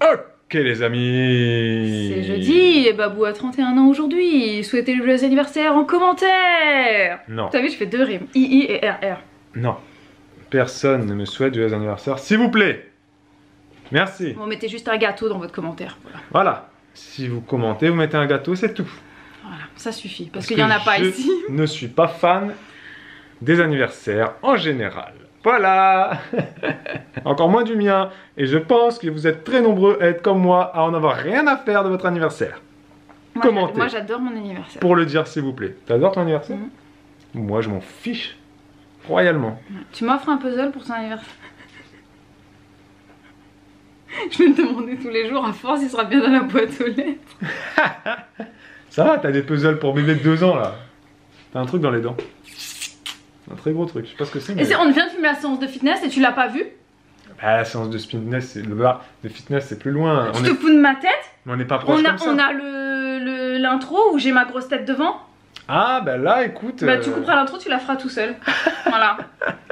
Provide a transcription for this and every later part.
Ok les amis. C'est jeudi et Babou a 31 ans aujourd'hui. Souhaitez le joyeux anniversaire en commentaire. Non. T'as vu, je fais 2 rimes. I et RR. Non. Personne ne me souhaite joyeux anniversaire, s'il vous plaît. Merci. Bon, mettez juste un gâteau dans votre commentaire. Voilà. Si vous commentez, vous mettez un gâteau, c'est tout. Voilà, ça suffit. Parce qu'il n'y en a pas ici. Je ne suis pas fan des anniversaires en général. Voilà. Encore moins du mien. Et je pense que vous êtes très nombreux à être comme moi, à en avoir rien à faire de votre anniversaire. Commentez. Moi j'adore mon anniversaire. Pour le dire s'il vous plaît. T'adores ton anniversaire? Moi je m'en fiche. Royalement. Tu m'offres un puzzle pour ton anniversaire? Je vais me demander tous les jours, à force il sera bien dans la boîte aux lettres. Ça va, t'as des puzzles pour bébé de 2 ans là. T'as un truc dans les dents. Un très gros truc, je sais pas ce que c'est. Mais... Et on vient de filmer la séance de fitness et tu l'as pas vu? Bah, la séance de fitness, c'est le bar de fitness, c'est plus loin. Tu te fous de ma tête? On n'est pas proche comme ça. On a l'intro où j'ai ma grosse tête devant. Ah bah là écoute. Bah tu couperas l'intro, tu la feras tout seul. Voilà.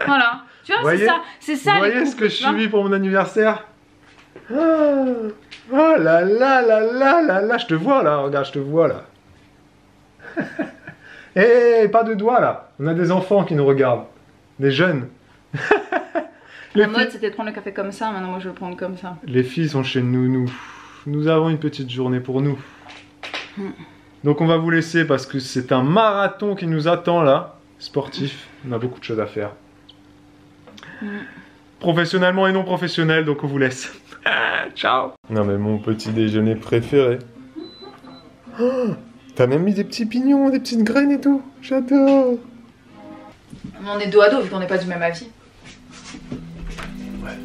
Voilà. Tu vois, c'est ça. Vous voyez ce que je subis pour mon anniversaire? Oh là là là là là là, je te vois là, regarde, je te vois là. Hé, pas de doigts là. On a des enfants qui nous regardent. Des jeunes. La mode c'était de prendre le café comme ça, maintenant moi je vais le prendre comme ça. Les filles sont chez nous. Nous avons une petite journée pour nous. Donc on va vous laisser parce que c'est un marathon qui nous attend là. Sportif, on a beaucoup de choses à faire. Professionnellement et non professionnel, donc on vous laisse. Ciao. Non mais mon petit déjeuner préféré. Oh, t'as même mis des petits pignons, des petites graines et tout. J'adore. On est dos à dos vu qu'on n'est pas du même avis. Ouais.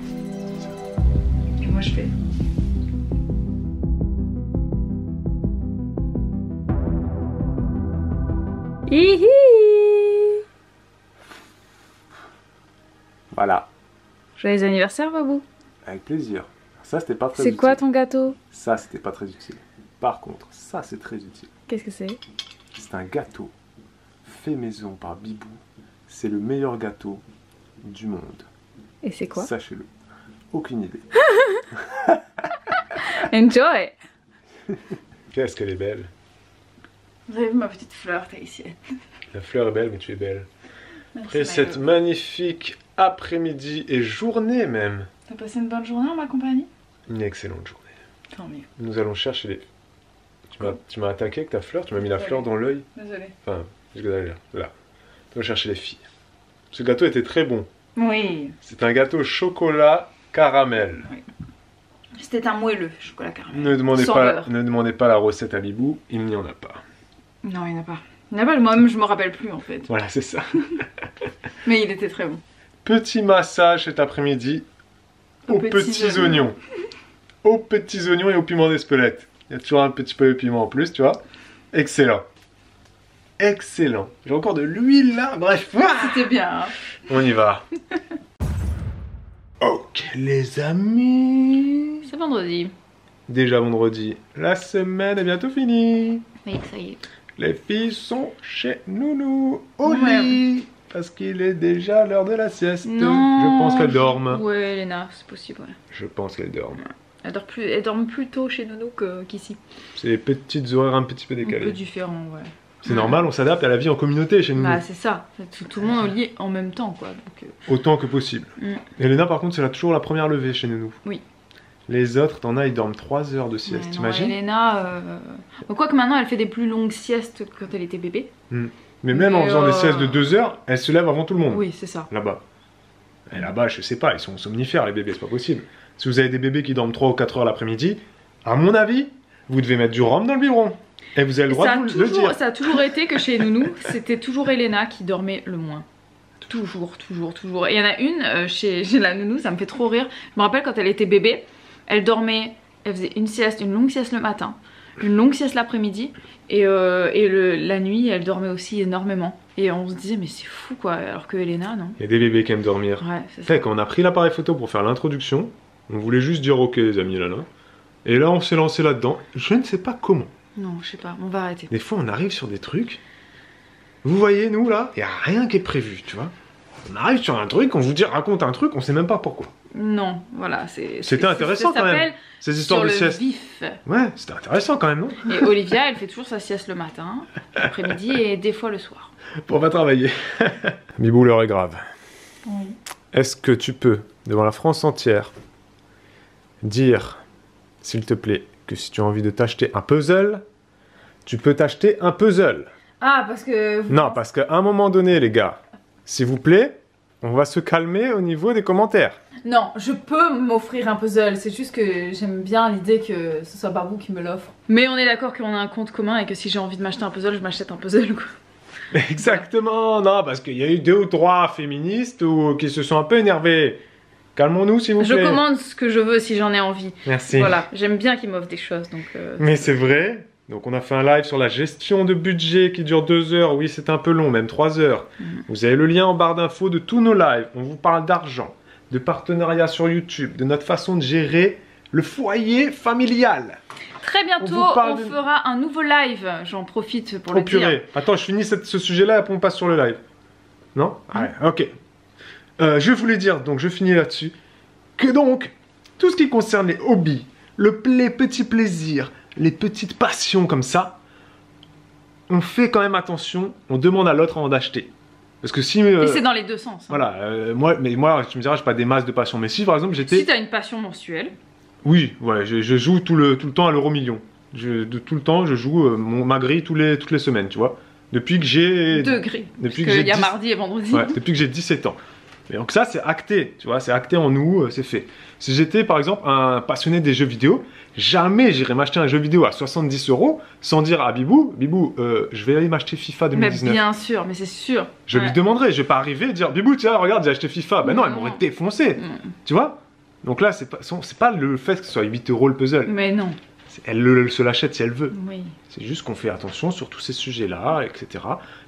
Et moi je fais... Hihi. Voilà. Joyeux anniversaire Babou. Avec plaisir. Ça c'était pas très utile. utile. C'est quoi ton gâteau? Ça c'était pas très utile. Par contre, ça c'est très utile. Qu'est-ce que c'est? C'est un gâteau fait maison par Bibou. C'est le meilleur gâteau du monde. Et c'est quoi? Sachez-le. Aucune idée. Enjoy. Qu'est-ce qu'elle est belle. Vous avez vu ma petite fleur tahitienne? La fleur est belle, mais tu es belle. Merci, après cette magnifique après-midi et journée même. T'as passé une bonne journée en ma compagnie? Une excellente journée. Tant mieux. Nous allons chercher les... Tu m'as attaqué avec ta fleur, tu m'as mis la fleur dans l'œil. Désolée. Enfin, je vais aller là. Nous allons chercher les filles. Ce gâteau était très bon. Oui. C'est un gâteau chocolat caramel. Oui. C'était un moelleux chocolat caramel. Ne demandez pas la recette à Bibou, il n'y en a pas. Non, il n'y en a pas. Il n'y en a pas, moi-même je me rappelle plus en fait. Voilà, c'est ça. Mais il était très bon. Petit massage cet après-midi aux petits oignons. Aux petits oignons et au piment d'Espelette. Il y a toujours un petit peu de piment en plus, tu vois. Excellent. Excellent. J'ai encore de l'huile là, bref. C'était bien. Hein. On y va. Ok les amis. C'est vendredi. Déjà vendredi. La semaine est bientôt finie. Oui, ça y est. Les filles sont chez Nounou au lit. Parce qu'il est déjà l'heure de la sieste. Non, je pense qu'elles dorment. Ouais, Léna, c'est possible. Ouais. Je pense qu'elles dorment. Elles dorment plus tôt chez Nounou qu'ici. C'est des petites horaires un petit peu décalées. Un peu différent, ouais. C'est normal, on s'adapte à la vie en communauté chez nous. Bah c'est ça, tout le monde est au lit en même temps quoi. Donc, autant que possible. Elena par contre c'est toujours la première levée chez nous. Oui. Les autres, t'en as, ils dorment 3 heures de sieste, t'imagines? Elena, quoique maintenant elle fait des plus longues siestes quand elle était bébé. Mais même en faisant des siestes de 2 heures, elle se lève avant tout le monde. Oui, c'est ça. Là-bas. Et là-bas, je sais pas, ils sont somnifères les bébés, c'est pas possible. Si vous avez des bébés qui dorment 3 ou 4 heures l'après-midi, à mon avis, vous devez mettre du rhum dans le biberon. Et vous avez le droit de le dire. Ça a toujours été que chez Nounou, c'était toujours Elena qui dormait le moins. Toujours. Et il y en a une chez la Nounou, ça me fait trop rire. Je me rappelle quand elle était bébé, elle dormait, elle faisait une longue sieste le matin, une longue sieste l'après-midi, et la nuit, elle dormait aussi énormément. Et on se disait, mais c'est fou quoi, alors que Elena, non. Il y a des bébés qui aiment dormir. Ouais, c'est ça. Quand on a pris l'appareil photo pour faire l'introduction, on voulait juste dire ok les amis là. Et là on s'est lancé là-dedans, je ne sais pas comment. Non, je sais pas, on va arrêter. Des fois on arrive sur des trucs, vous voyez nous là, il n'y a rien qui est prévu, tu vois. On arrive sur un truc, on vous dit raconte un truc, on sait même pas pourquoi. Non, voilà. C'était intéressant quand même. Ces histoires de sieste. Vif. Ouais, c'était intéressant quand même, non? Et Olivia, elle fait toujours sa sieste le matin, l'après-midi et des fois le soir. Pour pas travailler. Bibou, l'heure est grave. Oui. Est-ce que tu peux, devant la France entière, dire, s'il te plaît, que si tu as envie de t'acheter un puzzle, tu peux t'acheter un puzzle? Ah, parce que... Non, parce qu'à un moment donné, les gars, s'il vous plaît, on va se calmer au niveau des commentaires. Non, je peux m'offrir un puzzle, c'est juste que j'aime bien l'idée que ce soit Barbou qui me l'offre. Mais on est d'accord qu'on a un compte commun et que si j'ai envie de m'acheter un puzzle, je m'achète un puzzle, quoi. Exactement, non, parce qu'il y a eu 2 ou 3 féministes qui se sont un peu énervés. Calmons-nous, s'il vous plaît. Je commande ce que je veux si j'en ai envie. Merci. Voilà, j'aime bien qu'ils m'offrent des choses, donc... Mais c'est vrai. Donc on a fait un live sur la gestion de budget qui dure 2 heures. Oui, c'est un peu long, même 3 heures. Vous avez le lien en barre d'infos de tous nos lives. On vous parle d'argent, de partenariat sur YouTube, de notre façon de gérer le foyer familial. Très bientôt, on fera un nouveau live. J'en profite pour le dire. Attends, je finis ce sujet-là et après on passe sur le live. Non? Ouais, ok. Je voulais dire, donc je finis là-dessus, que donc, tout ce qui concerne les hobbies, les petits plaisirs, les petites passions comme ça, on fait quand même attention, on demande à l'autre avant d'acheter. Parce que si... et c'est dans les deux sens. Hein. Voilà, moi, tu me diras, j'ai pas des masses de passion, mais si par exemple j'étais... Si t'as une passion mensuelle... Oui, ouais, je joue tout le temps à l'euro-million. Tout le temps, je joue ma grille toutes les semaines, tu vois. Depuis que j'ai... 2 grilles, depuis parce qu'il y a mardi et vendredi. Ouais, depuis que j'ai 17 ans. Et donc ça, c'est acté, tu vois, c'est acté en nous, c'est fait. Si j'étais, par exemple, un passionné des jeux vidéo, jamais j'irais m'acheter un jeu vidéo à 70 € sans dire à Bibou, je vais aller m'acheter FIFA 2019. Mais bien sûr, mais c'est sûr. Je lui demanderai, je vais pas arriver et dire, Bibou, tiens, regarde, j'ai acheté FIFA. Ben non, elle m'aurait défoncé, tu vois. Donc là, c'est pas le fait que ce soit 8 € le puzzle. Mais non. Elle se l'achète si elle veut. Oui. C'est juste qu'on fait attention sur tous ces sujets-là, etc.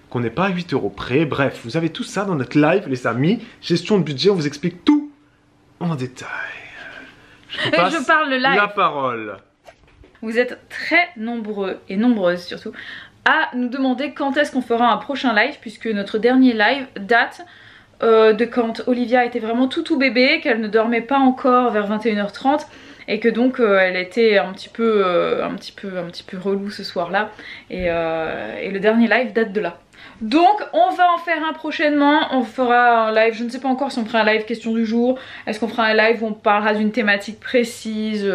Qu'on n'est pas à 8 € près. Bref, vous avez tout ça dans notre live, les amis. Gestion de budget, on vous explique tout en détail. Je parle le live. La parole. Vous êtes très nombreux, et nombreuses surtout, à nous demander quand est-ce qu'on fera un prochain live, puisque notre dernier live date de quand Olivia était vraiment tout bébé, qu'elle ne dormait pas encore vers 21h30 et que donc elle était un petit peu relou ce soir-là et le dernier live date de là. Donc on va en faire un prochainement, on fera un live, je ne sais pas encore si on fera un live question du jour, est-ce qu'on fera un live où on parlera d'une thématique précise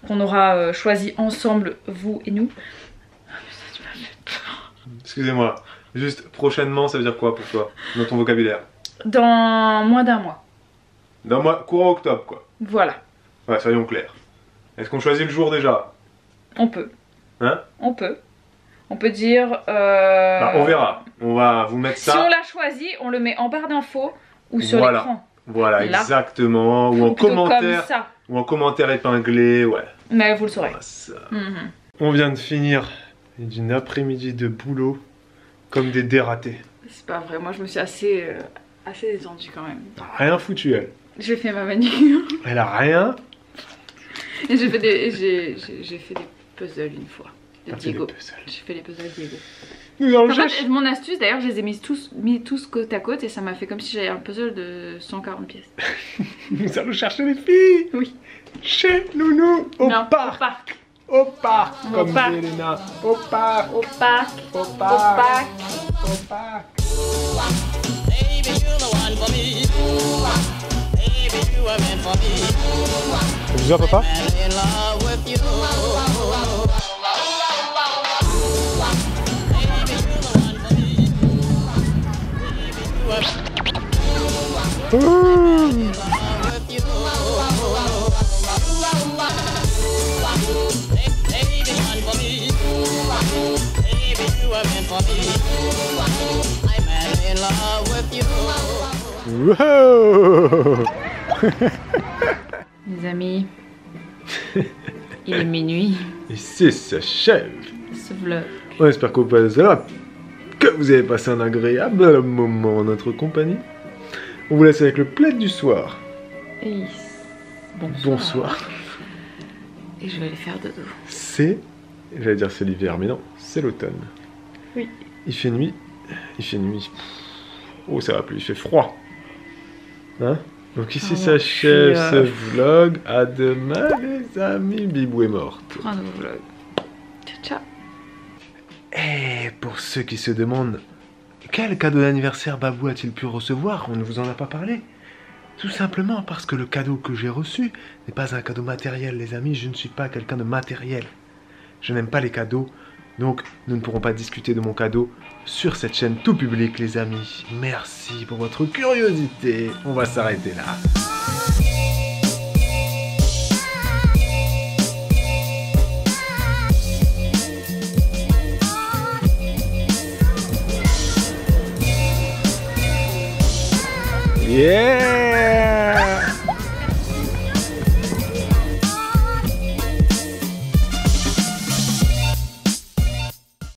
qu'on aura choisi ensemble, vous et nous. Excusez-moi, juste prochainement ça veut dire quoi pour toi, dans ton vocabulaire? Dans moins d'un mois. Dans mois, courant octobre quoi. Voilà. Ouais, soyons clairs. Est-ce qu'on choisit le jour déjà? On peut. Hein? On peut. On peut dire... Bah, on verra. On va vous mettre ça. Si on l'a choisi, on le met en barre d'infos ou sur l'écran. Voilà, là. Exactement. Ou en commentaire. Comme ça. Ou en commentaire épinglé, ouais. Mais vous le saurez. On vient de finir d'une après-midi de boulot comme des dératés. C'est pas vrai, moi je me suis assez détendue quand même. Rien foutu elle. J'ai fait ma manucure. Elle a rien. Et j'ai fait des puzzles une fois. De Diego. J'ai fait les puzzles Diego. En fait, mon astuce d'ailleurs, je les ai mis tous côte à côte et ça m'a fait comme si j'avais un puzzle de 140 pièces. Nous allons chercher les filles. Oui. Chez Nounou au parc. Au parc. Comme dit Elena. Au parc. Au parc. Au parc. Au parc. Bisous à papa. Les amis, il est minuit. Et c'est s'achève. Ce vlog. On espère que vous avez passé un agréable moment en notre compagnie. On vous laisse avec le plaid du soir. Et bonsoir. Et je vais aller faire dodo. J'allais dire c'est l'hiver, mais non, c'est l'automne. Oui. Il fait nuit. Oh, ça va plus, il fait froid. Hein? Donc ici s'achève ce vlog. À demain les amis, Bibou est morte. Pour un nouveau vlog. Ciao ciao. Et pour ceux qui se demandent quel cadeau d'anniversaire Babou a-t-il pu recevoir, on ne vous en a pas parlé. Tout simplement parce que le cadeau que j'ai reçu n'est pas un cadeau matériel, les amis. Je ne suis pas quelqu'un de matériel. Je n'aime pas les cadeaux. Donc, nous ne pourrons pas discuter de mon cadeau sur cette chaîne tout public, les amis. Merci pour votre curiosité. On va s'arrêter là. Yeah!